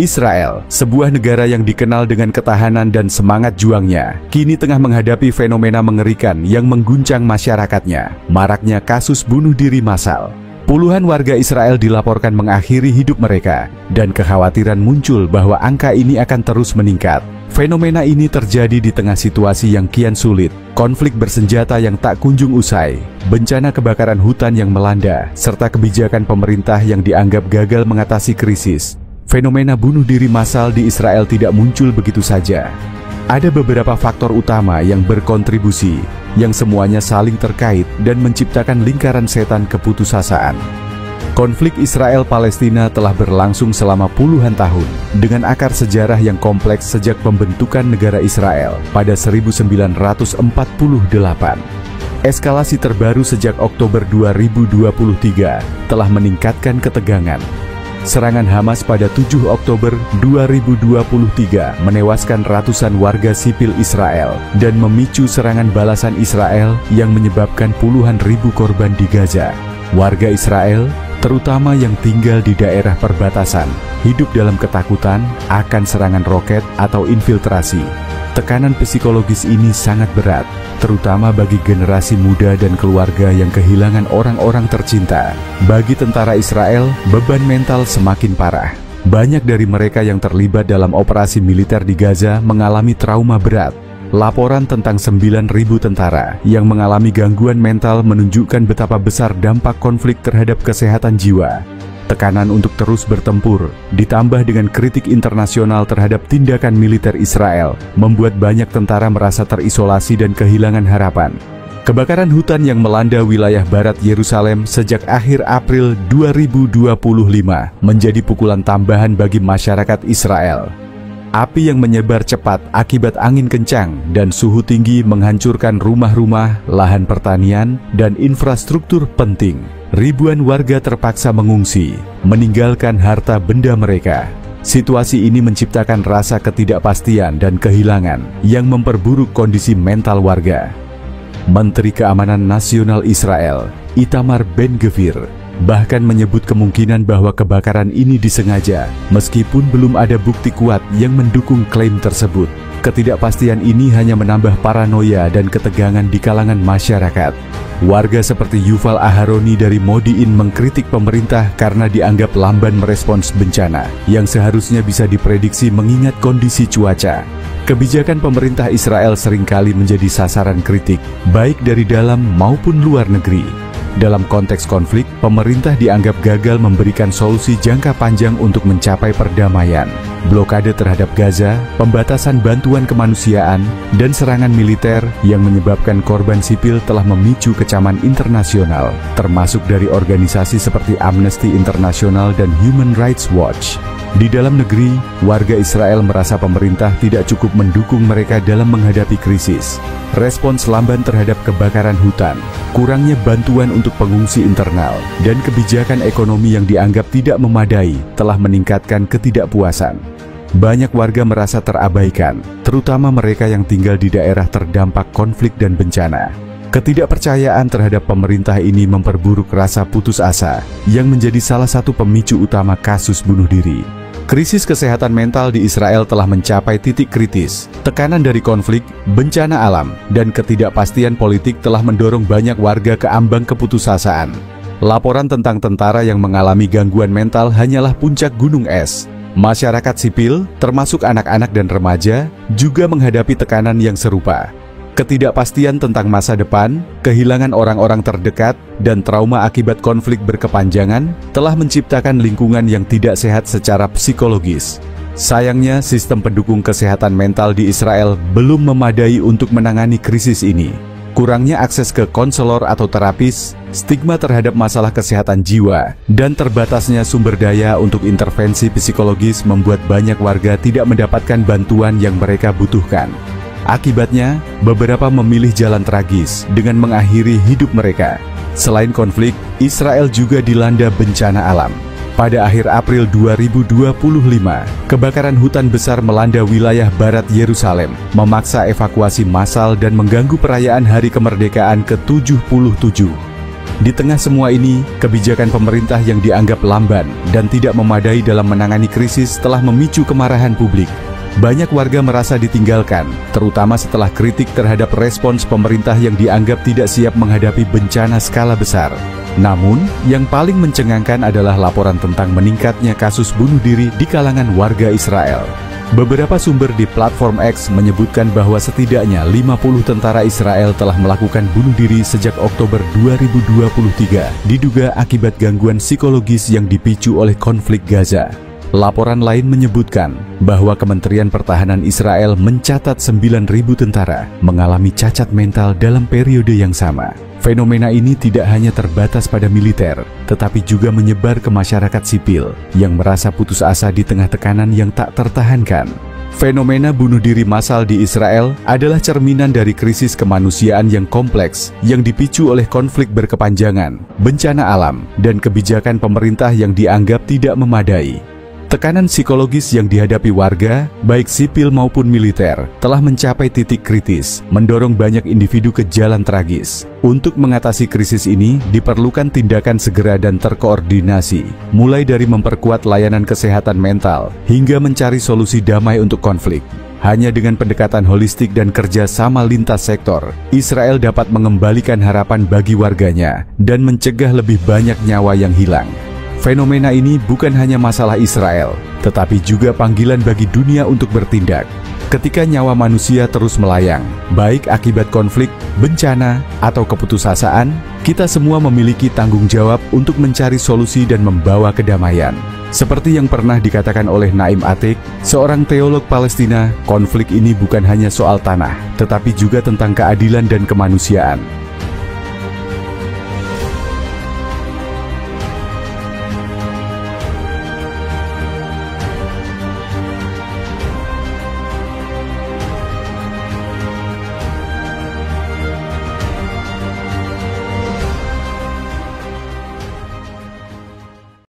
Israel, sebuah negara yang dikenal dengan ketahanan dan semangat juangnya, kini tengah menghadapi fenomena mengerikan yang mengguncang masyarakatnya, maraknya kasus bunuh diri massal. Puluhan warga Israel dilaporkan mengakhiri hidup mereka, dan kekhawatiran muncul bahwa angka ini akan terus meningkat. Fenomena ini terjadi di tengah situasi yang kian sulit, konflik bersenjata yang tak kunjung usai, bencana kebakaran hutan yang melanda, serta kebijakan pemerintah yang dianggap gagal mengatasi krisis. Fenomena bunuh diri massal di Israel tidak muncul begitu saja. Ada beberapa faktor utama yang berkontribusi, yang semuanya saling terkait dan menciptakan lingkaran setan keputusasaan. Konflik Israel-Palestina telah berlangsung selama puluhan tahun, dengan akar sejarah yang kompleks sejak pembentukan negara Israel pada 1948. Eskalasi terbaru sejak Oktober 2023 telah meningkatkan ketegangan. Serangan Hamas pada 7 Oktober 2023 menewaskan ratusan warga sipil Israel dan memicu serangan balasan Israel yang menyebabkan puluhan ribu korban di Gaza. Warga Israel, terutama yang tinggal di daerah perbatasan, hidup dalam ketakutan akan serangan roket atau infiltrasi. Tekanan psikologis ini sangat berat, terutama bagi generasi muda dan keluarga yang kehilangan orang-orang tercinta. Bagi tentara Israel, beban mental semakin parah. Banyak dari mereka yang terlibat dalam operasi militer di Gaza mengalami trauma berat. Laporan tentang 9.000 tentara yang mengalami gangguan mental menunjukkan betapa besar dampak konflik terhadap kesehatan jiwa. Tekanan untuk terus bertempur, ditambah dengan kritik internasional terhadap tindakan militer Israel, membuat banyak tentara merasa terisolasi dan kehilangan harapan. Kebakaran hutan yang melanda wilayah barat Yerusalem sejak akhir April 2025 menjadi pukulan tambahan bagi masyarakat Israel. Api yang menyebar cepat akibat angin kencang dan suhu tinggi menghancurkan rumah-rumah, lahan pertanian, dan infrastruktur penting. Ribuan warga terpaksa mengungsi, meninggalkan harta benda mereka. Situasi ini menciptakan rasa ketidakpastian dan kehilangan yang memperburuk kondisi mental warga. Menteri Keamanan Nasional Israel, Itamar Ben-Gvir, bahkan menyebut kemungkinan bahwa kebakaran ini disengaja, meskipun belum ada bukti kuat yang mendukung klaim tersebut. Ketidakpastian ini hanya menambah paranoia dan ketegangan di kalangan masyarakat. Warga seperti Yuval Aharoni dari Modi'in mengkritik pemerintah karena dianggap lamban merespons bencana, yang seharusnya bisa diprediksi mengingat kondisi cuaca. Kebijakan pemerintah Israel seringkali menjadi sasaran kritik, baik dari dalam maupun luar negeri. Dalam konteks konflik, pemerintah dianggap gagal memberikan solusi jangka panjang untuk mencapai perdamaian. Blokade terhadap Gaza, pembatasan bantuan kemanusiaan, dan serangan militer yang menyebabkan korban sipil telah memicu kecaman internasional, termasuk dari organisasi seperti Amnesty International dan Human Rights Watch. Di dalam negeri, warga Israel merasa pemerintah tidak cukup mendukung mereka dalam menghadapi krisis. Respons lamban terhadap kebakaran hutan, kurangnya bantuan untuk pengungsi internal, dan kebijakan ekonomi yang dianggap tidak memadai telah meningkatkan ketidakpuasan. Banyak warga merasa terabaikan, terutama mereka yang tinggal di daerah terdampak konflik dan bencana. Ketidakpercayaan terhadap pemerintah ini memperburuk rasa putus asa, yang menjadi salah satu pemicu utama kasus bunuh diri. Krisis kesehatan mental di Israel telah mencapai titik kritis. Tekanan dari konflik, bencana alam, dan ketidakpastian politik telah mendorong banyak warga ke ambang keputusasaan. Laporan tentang tentara yang mengalami gangguan mental hanyalah puncak gunung es. Masyarakat sipil, termasuk anak-anak dan remaja, juga menghadapi tekanan yang serupa. Ketidakpastian tentang masa depan, kehilangan orang-orang terdekat, dan trauma akibat konflik berkepanjangan telah menciptakan lingkungan yang tidak sehat secara psikologis. Sayangnya, sistem pendukung kesehatan mental di Israel belum memadai untuk menangani krisis ini. Kurangnya akses ke konselor atau terapis, stigma terhadap masalah kesehatan jiwa, dan terbatasnya sumber daya untuk intervensi psikologis membuat banyak warga tidak mendapatkan bantuan yang mereka butuhkan. Akibatnya, beberapa memilih jalan tragis dengan mengakhiri hidup mereka. Selain konflik, Israel juga dilanda bencana alam. Pada akhir April 2025, kebakaran hutan besar melanda wilayah barat Yerusalem, memaksa evakuasi massal dan mengganggu perayaan Hari Kemerdekaan ke-77. Di tengah semua ini, kebijakan pemerintah yang dianggap lamban dan tidak memadai dalam menangani krisis telah memicu kemarahan publik. Banyak warga merasa ditinggalkan, terutama setelah kritik terhadap respons pemerintah yang dianggap tidak siap menghadapi bencana skala besar. Namun, yang paling mencengangkan adalah laporan tentang meningkatnya kasus bunuh diri di kalangan warga Israel. Beberapa sumber di platform X menyebutkan bahwa setidaknya 50 tentara Israel telah melakukan bunuh diri sejak Oktober 2023, diduga akibat gangguan psikologis yang dipicu oleh konflik Gaza. Laporan lain menyebutkan bahwa Kementerian Pertahanan Israel mencatat 9.000 tentara mengalami cacat mental dalam periode yang sama. Fenomena ini tidak hanya terbatas pada militer, tetapi juga menyebar ke masyarakat sipil yang merasa putus asa di tengah tekanan yang tak tertahankan. Fenomena bunuh diri massal di Israel adalah cerminan dari krisis kemanusiaan yang kompleks yang dipicu oleh konflik berkepanjangan, bencana alam, dan kebijakan pemerintah yang dianggap tidak memadai. Tekanan psikologis yang dihadapi warga, baik sipil maupun militer, telah mencapai titik kritis, mendorong banyak individu ke jalan tragis. Untuk mengatasi krisis ini, diperlukan tindakan segera dan terkoordinasi, mulai dari memperkuat layanan kesehatan mental, hingga mencari solusi damai untuk konflik. Hanya dengan pendekatan holistik dan kerjasama lintas sektor, Israel dapat mengembalikan harapan bagi warganya dan mencegah lebih banyak nyawa yang hilang. Fenomena ini bukan hanya masalah Israel, tetapi juga panggilan bagi dunia untuk bertindak. Ketika nyawa manusia terus melayang, baik akibat konflik, bencana, atau keputusasaan, kita semua memiliki tanggung jawab untuk mencari solusi dan membawa kedamaian. Seperti yang pernah dikatakan oleh Naim Atik, seorang teolog Palestina, konflik ini bukan hanya soal tanah, tetapi juga tentang keadilan dan kemanusiaan.